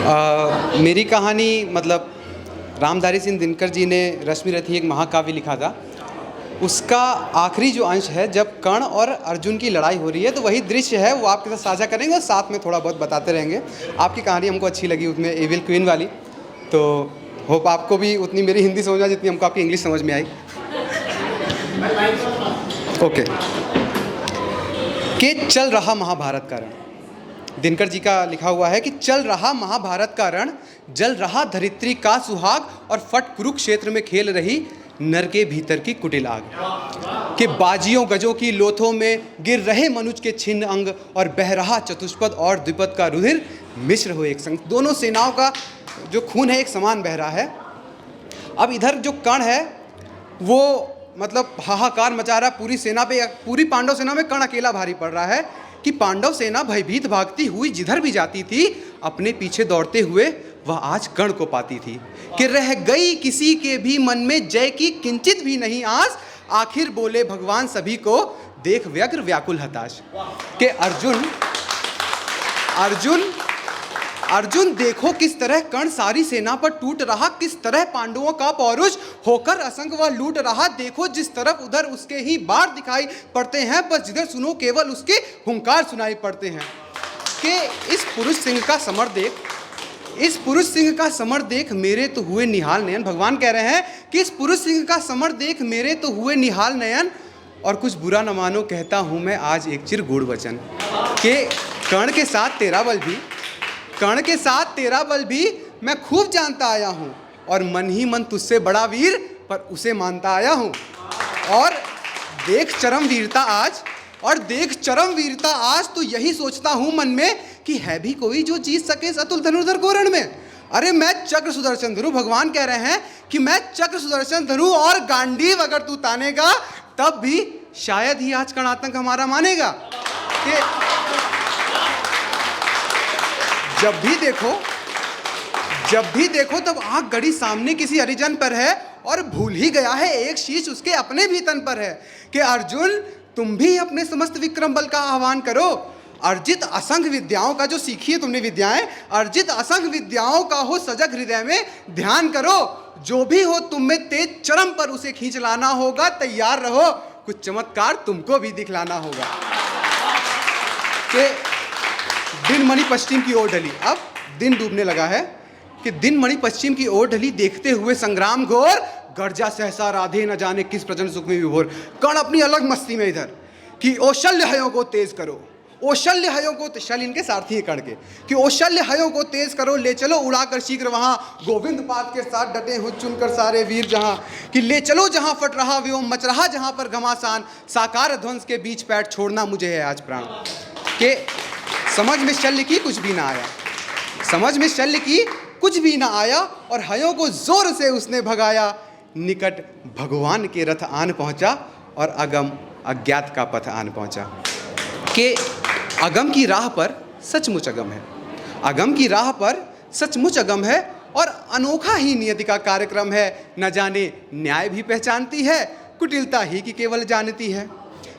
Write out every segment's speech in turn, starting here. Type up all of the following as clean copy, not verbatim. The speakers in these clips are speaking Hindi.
मेरी कहानी मतलब रामधारी सिंह दिनकर जी ने रश्मि रथी एक महाकाव्य लिखा था। उसका आखिरी जो अंश है जब कर्ण और अर्जुन की लड़ाई हो रही है, तो वही दृश्य है वो आपके साथ साझा करेंगे और साथ में थोड़ा बहुत बताते रहेंगे। आपकी कहानी हमको अच्छी लगी उसमें एविल क्वीन वाली, तो होप आपको भी उतनी मेरी हिंदी समझ में जितनी हमको आपकी इंग्लिश समझ में आई। ओके। कि चल रहा महाभारत का रण, दिनकर जी का लिखा हुआ है कि चल रहा महाभारत का रण, जल रहा धरित्री का सुहाग, और फट कुरुक्षेत्र में खेल रही नर के भीतर की कुटिल आग। कि बाजियों गजों की लोथों में गिर रहे मनुज के छिन्न अंग, और बह रहा चतुष्पद और द्विपद का रुधिर मिश्र हो एक संग। दोनों सेनाओं का जो खून है एक समान बह रहा है। अब इधर जो कर्ण है वो मतलब हाहाकार मचा रहा पूरी सेना पे, पूरी पांडव सेना में कर्ण अकेला भारी पड़ रहा है कि पांडव सेना भयभीत भागती हुई जिधर भी जाती थी, अपने पीछे दौड़ते हुए वह आज कर्ण को पाती थी। कि रह गई किसी के भी मन में जय की किंचित भी नहीं आस, आखिर बोले भगवान सभी को देख व्यग्र व्याकुल हताश। कि अर्जुन देखो किस तरह कर्ण सारी सेना पर टूट रहा, किस तरह पांडवों का पौरुष होकर असंग वह लूट रहा। देखो जिस तरफ उधर उसके ही बाढ़ दिखाई पड़ते हैं, बस जिधर सुनो केवल उसके हुंकार सुनाई पड़ते हैं। कि इस पुरुष सिंह का समर देख मेरे तो हुए निहाल नयन। भगवान कह रहे हैं कि इस पुरुष सिंह का समर देख मेरे तो हुए निहाल नयन, और कुछ बुरा न मानो कहता हूं मैं आज एक चिर गूढ़ वचन। कि कर्ण के साथ तेरा बल भी मैं खूब जानता आया हूं, और मन ही मन तुझसे बड़ा वीर पर उसे मानता आया हूं। और देख चरम वीरता आज तो यही सोचता हूं मन में कि है भी कोई जो जीत सके इस अतुल धनुर्धर को रण में। अरे मैं चक्र सुदर्शन धनु, भगवान कह रहे हैं कि मैं चक्र सुदर्शन धनु और गांडीव अगर तू तानेगा तब भी शायद ही आज कर्ण आतंक हमारा मानेगा। कि जब भी देखो तब आंख गड़ी सामने किसी हरिजन पर है, और भूल ही गया है एक शीश उसके अपने भी तन पर है। कि अर्जुन तुम भी अपने समस्त विक्रम बल का आह्वान करो, अर्जित असंग विद्याओं का जो सीखी है तुमने विद्याएं, अर्जित असंग विद्याओं का हो सजग हृदय में ध्यान करो। जो भी हो तुम में तेज चरम पर उसे खींच लाना होगा, तैयार रहो कुछ चमत्कार तुमको भी दिखलाना होगा। कि दिन मणि पश्चिम की ओर ढली, अब दिन डूबने लगा है। कि दिन मणि पश्चिम की ओर ढली, देखते हुए संग्राम घोर, गर्जा सहसा राधे न जाने किस प्रचंड सुख में विभोर। कर्ण अपनी अलग मस्ती में इधर कि ओशल्य हयों को तेज करो, ओशल्य हयों को, शल इनके सारथी है कर्ण के, कि ओशल्य हयों को तेज करो, ले चलो उड़ाकर शीघ्र वहां, गोविंद पाद के साथ डटे हो चुनकर सारे वीर जहां। कि ले चलो जहां फट रहा व्योम, मच रहा जहां पर घमासान, साकार ध्वंस के बीच पैठ छोड़ना मुझे है आज प्राण। के समझ में शल्य की कुछ भी ना आया, और हयों को जोर से उसने भगाया। निकट भगवान के रथ आन पहुंचा, और अगम अज्ञात का पथ आन पहुंचा। कि अगम की राह पर सचमुच अगम है, और अनोखा ही नियति का कार्यक्रम है। न जाने न्याय भी पहचानती है, कुटिलता ही की केवल जानती है।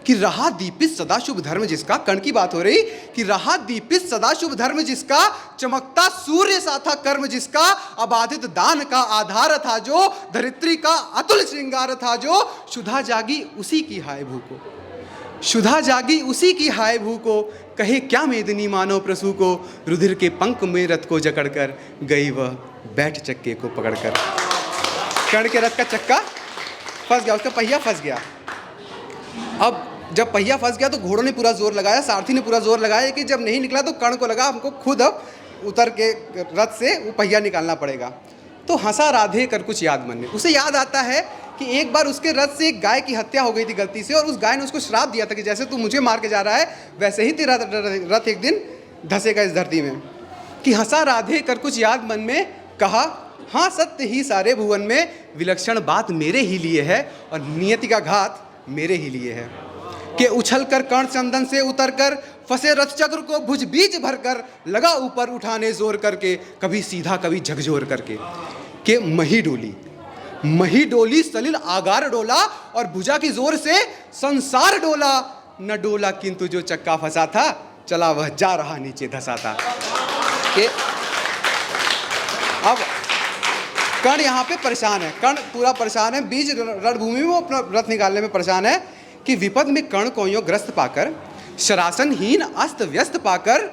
कि रहा दीपित सदा शुभ धर्म जिसका, कर्ण की बात हो रही, कि रहा दीपित सदा शुभ धर्म जिसका, चमकता सूर्य सा था कर्म जिसका, अबाधित दान का आधार था जो, धरित्री का अतुल श्रृंगार था जो, शुधा जागी उसी की हाय भू को, कहे क्या मेदिनी मानो प्रसू को, रुधिर के पंख में रथ को जकड़कर गई वह बैठ चक्के को पकड़कर। कर्ण के रथ का चक्का फंस गया, उसका पहिया फंस गया। अब जब पहिया फंस गया तो घोड़ों ने पूरा जोर लगाया, सारथी ने पूरा जोर लगाया, कि जब नहीं निकला तो कर्ण को लगा हमको खुद अब उतर के रथ से वो पहिया निकालना पड़ेगा। तो हंसा राधे कर कुछ याद मन में, उसे याद आता है कि एक बार उसके रथ से एक गाय की हत्या हो गई थी गलती से, और उस गाय ने उसको श्राप दिया था कि जैसे तू मुझे मार के जा रहा है वैसे ही तेरा रथ एक दिन धंसेगा इस धरती में। कि हंसा राधे कर कुछ याद मन में, कहा हाँ सत्य ही सारे भुवन में, विलक्षण बात मेरे ही लिए है, और नियति का घात मेरे ही लिए है। कि उछल कर कर्ण चंदन से उतर कर, फंसे रथ चक्र को भुज बीच भरकर, लगा ऊपर उठाने जोर करके, कभी सीधा कभी झकझोर करके। कि मही डोली सलिल आगार डोला, और भुजा की जोर से संसार डोला। न डोला किंतु जो चक्का फंसा था, चला वह जा रहा नीचे धंसा था। अब कर्ण यहाँ पे परेशान है, कर्ण पूरा परेशान है, बीच रणभूमि में वो अपना रथ निकालने में परेशान है कि विपद में कर्ण को यूं ग्रस्त पाकर, शरासनहीन अस्त व्यस्त पाकर,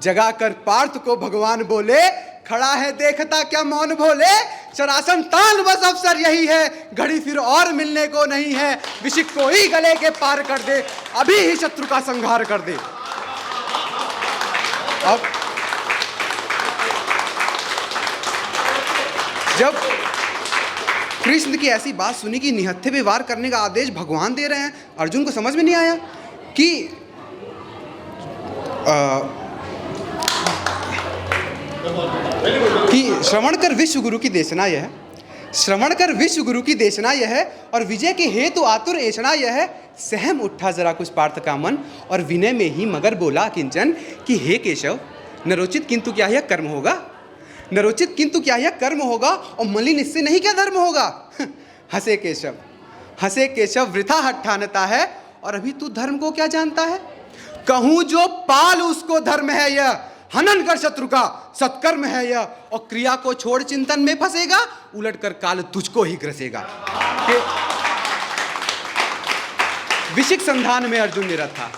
जगाकर पार्थ को भगवान बोले, खड़ा है देखता क्या मौन भोले, शरासन तान बस अवसर यही है, घड़ी फिर और मिलने को नहीं है, विशिक को ही गले के पार कर दे, अभी ही शत्रु का संहार कर दे। अब जब कृष्ण की ऐसी बात सुनी कि निहत्थे पे वार करने का आदेश भगवान दे रहे हैं, अर्जुन को समझ में नहीं आया कि श्रवण कर विश्व गुरु की देशना यह है, श्रवण कर विश्व गुरु की देशना यह है, और विजय के हेतु आतुर ऐषणा यह है, सहम उठा जरा कुछ पार्थ का मन, और विनय में ही मगर बोला किंचन कि हे केशव, नरोचित किंतु क्या यह कर्म होगा, नरोचित किंतु क्या यह कर्म होगा, और मलिन इससे नहीं क्या धर्म होगा। हंसे केशव, हंसे केशव, वृथा हठ ठानता है, और अभी तू धर्म को क्या जानता है, कहूं जो पाल उसको धर्म है यह, हनन कर शत्रु का सत्कर्म है यह, और क्रिया को छोड़ चिंतन में फंसेगा, उलट कर काल तुझको ही ग्रसेगा। विशिक संधान में अर्जुन निरत था।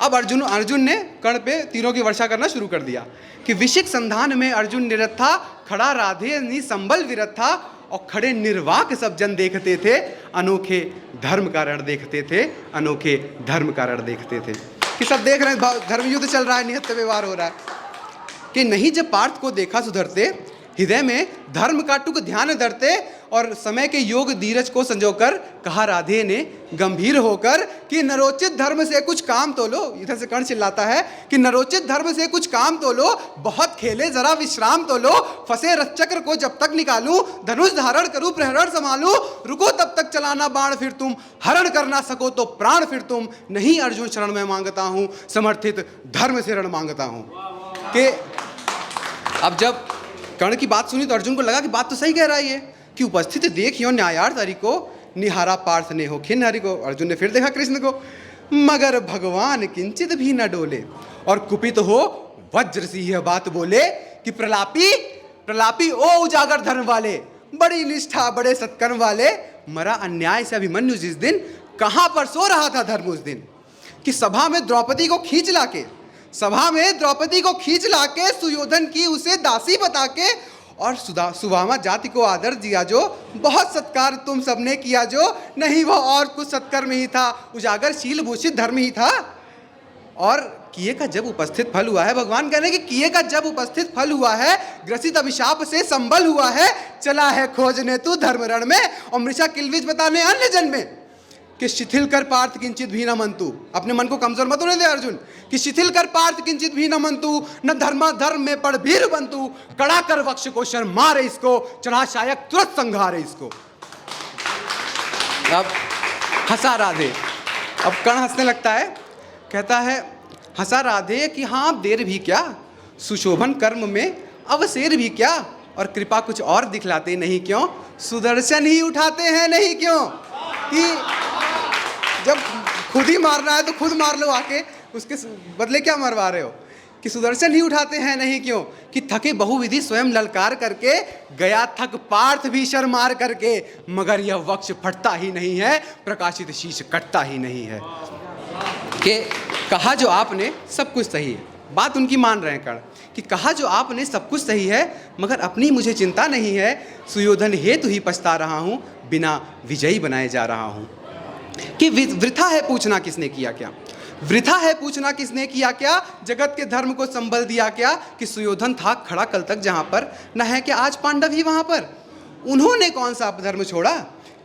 अब अर्जुन ने कर्ण पे तीरों की वर्षा करना शुरू कर दिया कि विशिक संधान में अर्जुन निरत था, खड़ा राधे निसंबल विरत था, और खड़े निर्वाक सब जन देखते थे, अनोखे धर्म का रण देखते थे, अनोखे धर्म का रण देखते थे। कि सब देख रहे हैं धर्म युद्ध चल रहा है, निहत्थे व्यवहार हो रहा है कि नहीं। जब पार्थ को देखा सुधरते, हृदय में धर्म का टुक ध्यान धरते, और समय के योग धीरज को संजोकर कहा राधे ने गंभीर होकर कि नरोचित धर्म से कुछ काम तो लो। इधर से कर्ण चिल्लाता है कि नरोचित धर्म से कुछ काम तो लो, बहुत खेले जरा विश्राम तो लो, फंसे रथचक्र को जब तक निकालूं, धनुष धारण करूं प्रहरण संभालूं, रुको तब तक चलाना बाण फिर तुम, हरण कर ना सको तो प्राण फिर तुम, नहीं अर्जुन शरण में मांगता हूं, समर्थित धर्म से रण मांगता हूं। कि अब जब कर्ण की बात सुनी तो अर्जुन को लगा कि बात तो सही कह रहा है ये, कि उपस्थित देखियो न्यायार्थ हरि को, निहारा पार्थ ने हो खिन्न हरि को। अर्जुन ने फिर देखा कृष्ण को, मगर भगवान किंचित भी न डोले, और कुपित हो वज्र सी यह बात बोले कि प्रलापी प्रलापी ओ उजागर धर्म वाले, बड़ी निष्ठा बड़े सत्कर्म वाले, मरा अन्याय से अभिमन्यु जिस दिन, कहां पर सो रहा था धर्म उस दिन। कि सभा में द्रौपदी को खींच लाके, सभा में द्रौपदी को खींच लाके, सुयोधन की उसे दासी बता के, और सुदामा जाति को आदर दिया जो, बहुत सत्कार तुम सबने किया जो, नहीं वह और कुछ सत्कर्म ही था, उजागर शील भूषित धर्म ही था। और किए का जब उपस्थित फल हुआ है, भगवान कह रहे हैं कि किए का जब उपस्थित फल हुआ है, ग्रसित अभिशाप से संबल हुआ है, चला है खोजने तू धर्म रण में, और मृषा किलविज बताने अन्य जन में, कि शिथिल कर पार्थ किंचित भी न मंतु। अपने मन को कमजोर मत होने दे अर्जुन, कि शिथिल कर पार्थ किंचित भी न मंतु, न धर्मा धर्म में पड़ भीर बंतु, कड़ा कर वक्ष को शर्म मारे इसको, चढ़ा शायक तुरंत संघारे इसको। अब हंसा राधे, अब कर्ण हंसने लगता है, कहता है हंसा राधे कि हाँ अब देर भी क्या, सुशोभन कर्म में अवसेर भी क्या, और कृपा कुछ और दिखलाते नहीं क्यों, सुदर्शन ही उठाते हैं नहीं क्यों। कि जब खुद ही मारना है तो खुद मार लो आके, उसके बदले क्या मरवा रहे हो। कि सुदर्शन ही उठाते हैं नहीं क्यों, कि थके बहुविधि स्वयं ललकार करके, गया थक पार्थ भी शर मार करके, मगर यह वक्ष फटता ही नहीं है, प्रकाशित शीश कटता ही नहीं है। कि कहा जो आपने सब कुछ सही है, बात उनकी मान रहे हैं कर्ण, कि कहा जो आपने सब कुछ सही है, मगर अपनी मुझे चिंता नहीं है, सुयोधन हेतु ही पछता रहा हूँ, बिना विजयी बनाए जा रहा हूँ। कि वृथा है पूछना किसने किया क्या, वृथा है पूछना किसने किया क्या, जगत के धर्म को संबल दिया क्या। कि सुयोधन था खड़ा कल तक जहाँ पर, न है कि आज पांडव ही वहाँ पर, उन्होंने कौन सा धर्म छोड़ा,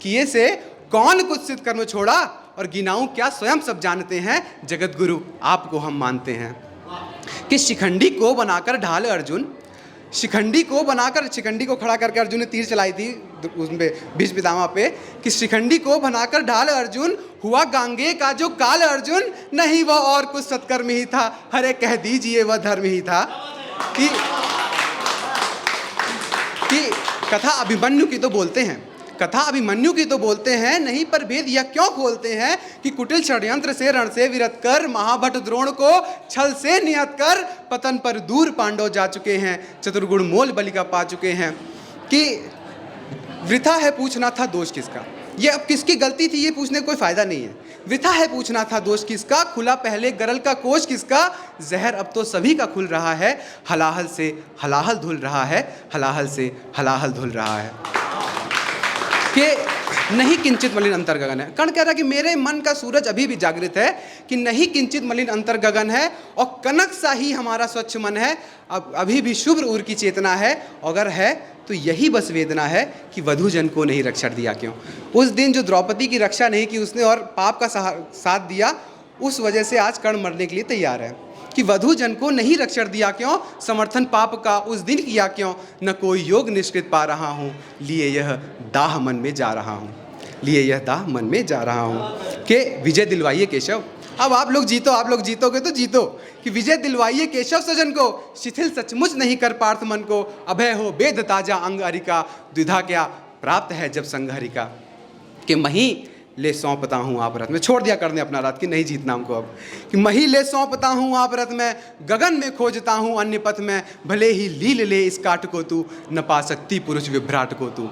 किए से कौन कुछ सिद्ध कर्म छोड़ा, और गिनाऊं क्या स्वयं सब जानते हैं, जगत गुरु आपको हम मानते हैं। कि शिखंडी को बनाकर ढाल अर्जुन, शिखंडी को बनाकर, शिखंडी को खड़ा करके अर्जुन ने तीर चलाई थी उसमें भीष्म पितामह पे, कि शिखंडी को बनाकर ढाल अर्जुन, हुआ गांगे का जो काल अर्जुन, नहीं वह और कुछ सत्कर्म ही था, हरे कह दीजिए वह धर्म ही था। कि कथा अभिमन्यु की तो बोलते हैं, कथा अभिमन्यु की तो बोलते हैं, नहीं पर वेद यह क्यों खोलते हैं कि कुटिल षड्यंत्र से रण से विरत कर महाभट द्रोण को छल से निहत कर पतन पर दूर पांडव जा चुके हैं, चतुर्गुण मोल बलिका पा चुके हैं। कि वृथा है पूछना था दोष किसका, ये अब किसकी गलती थी ये पूछने का कोई फायदा नहीं है। वृथा है पूछना था दोष किसका, खुला पहले गरल का कोष किसका, जहर अब तो सभी का खुल रहा है, हलाहल से हलाहल धुल रहा है, हलाहल से हलाहल धुल रहा है। कि नहीं किंचित मलिन अंतर गगन है। कर्ण कह रहा है कि मेरे मन का सूरज अभी भी जागृत है, कि नहीं किंचित मलिन अंतर गगन है, और कनक सा ही हमारा स्वच्छ मन है, अब अभी भी शुभ्र उर की चेतना है। अगर है तो यही बस वेदना है कि वधू जन को नहीं रक्षा दिया क्यों। उस दिन जो द्रौपदी की रक्षा नहीं की उसने और पाप का साथ दिया, उस वजह से आज कर्ण मरने के लिए तैयार है। कि वधू जन को नहीं रक्षण दिया क्यों, समर्थन पाप का उस दिन किया क्यों, न कोई योग निष्कृत पा रहा हूँ, लिए यह दाह मन में जा रहा हूँ, लिए यह दाह मन में जा रहा हूँ। कि विजय दिलवाइए केशव, अब आप लोग जीतो, आप लोग जीतोगे तो जीतो, कि विजय दिलवाइए केशव सजन को, शिथिल सचमुच नहीं कर पार्थ मन को, अभय हो वेद ताजा अंग हरिका, द्विधा क्या प्राप्त है जब संग हरिका। कि मही ले सौंपता हूँ आप रथ में, छोड़ दिया करने अपना रात कि नहीं जीतना हमको अब, कि मही ले सौंपता हूँ आप रथ में, गगन में खोजता हूँ अन्य पथ में, भले ही लील ले इस काट को तू, न पा सकती पुरुष विभ्राट को तू।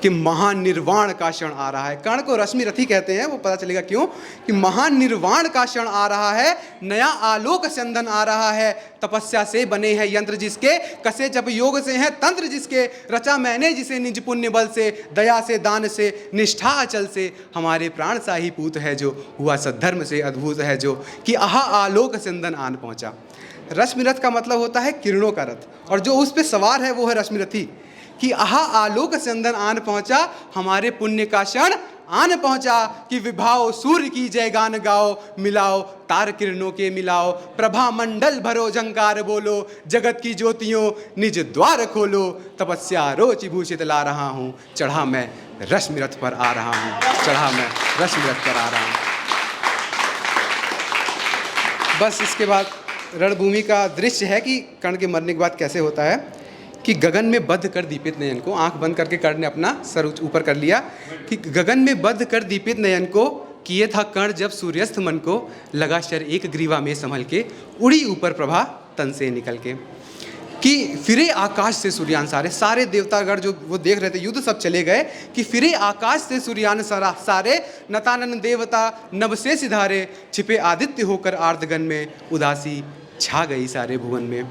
कि महान निर्वाण का क्षण आ रहा है। कर्ण को रश्मि रथी कहते हैं, वो पता चलेगा क्यों, कि महान निर्वाण का क्षण आ रहा है, नया आलोक चंदन आ रहा है, तपस्या से बने हैं यंत्र जिसके, कसे जब योग से हैं तंत्र जिसके, रचा मैंने जिसे निज पुण्य बल से, दया से दान से निष्ठा अचल से, हमारे प्राण सा ही पूत है जो, हुआ सद्धर्म से अद्भुत है जो, कि आहा आलोक चंदन आन पहुँचा। रश्मि रथ का मतलब होता है किरणों का रथ, और जो उस पर सवार है वो है रश्मि रथी। कि आहा आलोक चंदन आन पहुंचा, हमारे पुण्य का क्षण आन पहुंचा, कि विभाओ सूर्य की जय गान गाओ, मिलाओ तार किरणों के मिलाओ, प्रभा मंडल भरो झंकार बोलो, जगत की ज्योतियों निज द्वार खोलो, तपस्या रोचि भूषित ला रहा हूँ, चढ़ा मैं रश्मि रथ पर आ रहा हूँ, चढ़ा मैं रश्मि रथ पर आ रहा हूँ। बस इसके बाद रणभूमि का दृश्य है कि कर्ण के मरने के बाद कैसे होता है, कि गगन में बद्ध कर दीपित नयन को, आंख बंद करके कर्ण ने अपना सर ऊपर कर लिया, कि गगन में बद्ध कर दीपित नयन को, किए था कर्ण जब सूर्यास्त मन को, लगा शर एक ग्रीवा में संभल के, उड़ी ऊपर प्रभा तन से निकल के। कि फिरे आकाश से सूर्यान सारे, सारे देवतागण जो वो देख रहे थे युद्ध सब चले गए, कि फिरे आकाश से सूर्यान सारे, नतानन देवता नभ से सिधारे, छिपे आदित्य होकर आर्दगन में, उदासी छा गई सारे भुवन में।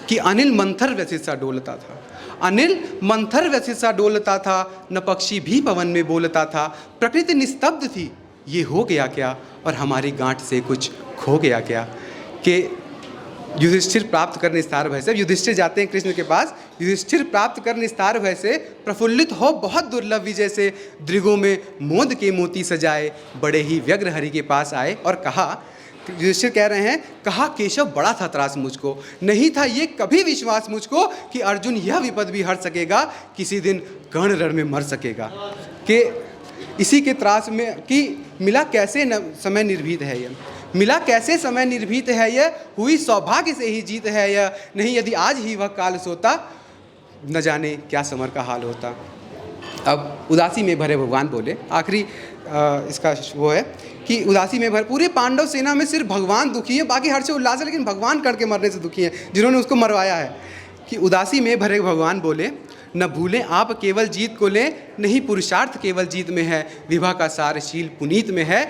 कि अनिल मंथर व्यथित सा डोलता था, अनिल मंथर व्यथित सा डोलता था, न पक्षी भी पवन में बोलता था, प्रकृति निस्तब्ध थी, ये हो गया क्या, और हमारी गांठ से कुछ खो गया क्या। कि युधिष्ठिर प्राप्त कर निस्तार भय से, युधिष्ठिर जाते हैं कृष्ण के पास, युधिष्ठिर प्राप्त कर निस्तार भय से, प्रफुल्लित हो बहुत दुर्लभ विजय से, दृगों में मोद के मोती सजाए, बड़े ही व्यग्र हरि के पास आए, और कहा, युधिष्ठिर कह रहे हैं, कहा केशव बड़ा था त्रास मुझको, नहीं था ये कभी विश्वास मुझको, कि अर्जुन यह विपद भी हर सकेगा, किसी दिन कर्ण रण में मर सकेगा। कि इसी के त्रास में कि मिला कैसे समय निर्भीत है यह, मिला कैसे समय निर्भीत है यह, हुई सौभाग्य से ही जीत है यह, नहीं यदि आज ही वह काल सोता, न जाने क्या समर का हाल होता। अब उदासी में भरे भगवान बोले, आखिरी इसका वो है कि उदासी में भरे, पूरे पांडव सेना में सिर्फ भगवान दुखी है, बाकी हर से उल्लास है, लेकिन भगवान कर्ण के मरने से दुखी हैं जिन्होंने उसको मरवाया है। कि उदासी में भरे भगवान बोले, न भूलें आप केवल जीत को लें, नहीं पुरुषार्थ केवल जीत में है, विभा का सारशील पुनीत में है।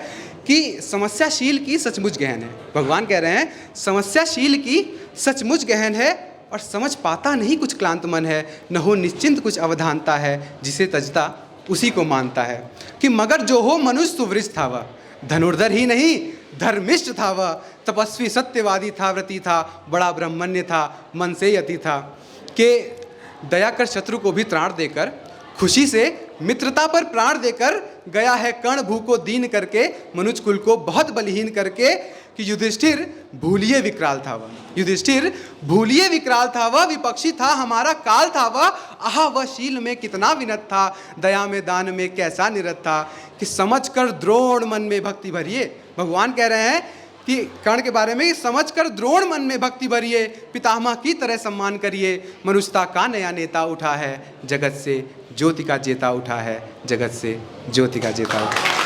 कि समस्याशील की सचमुच गहन है, भगवान कह रहे हैं समस्याशील की सचमुच गहन है, और समझ पाता नहीं कुछ क्लांत मन है, न हो निश्चिंत कुछ अवधानता है, जिसे तजता उसी को मानता है। कि मगर जो हो मनुष्य सुवृष था वह, धनुर्धर ही नहीं धर्मिष्ठ था वह, तपस्वी सत्यवादी था, व्रती था, बड़ा ब्रह्मण्य था, मन से यति था। कि दया कर शत्रु को भी त्राण देकर, खुशी से मित्रता पर प्राण देकर, गया है कर्ण भू को दीन करके, मनुज कुल को बहुत बलहीन करके। कि युधिष्ठिर भूलिए विकराल था वह, युधिष्ठिर भूलिए विकराल था वह, विपक्षी था हमारा काल था वह, आहा वह शील में कितना विनत था, दया में दान में कैसा निरत था। कि समझ कर द्रोण मन में भक्ति भरिए, भगवान कह रहे हैं कि कर्ण के बारे में, समझ कर द्रोण मन में भक्ति भरिए, पितामह की तरह सम्मान करिए, मनुष्यता का नया नेता उठा है, जगत से ज्योति का जेता उठा है, जगत से ज्योति का जेता उठा।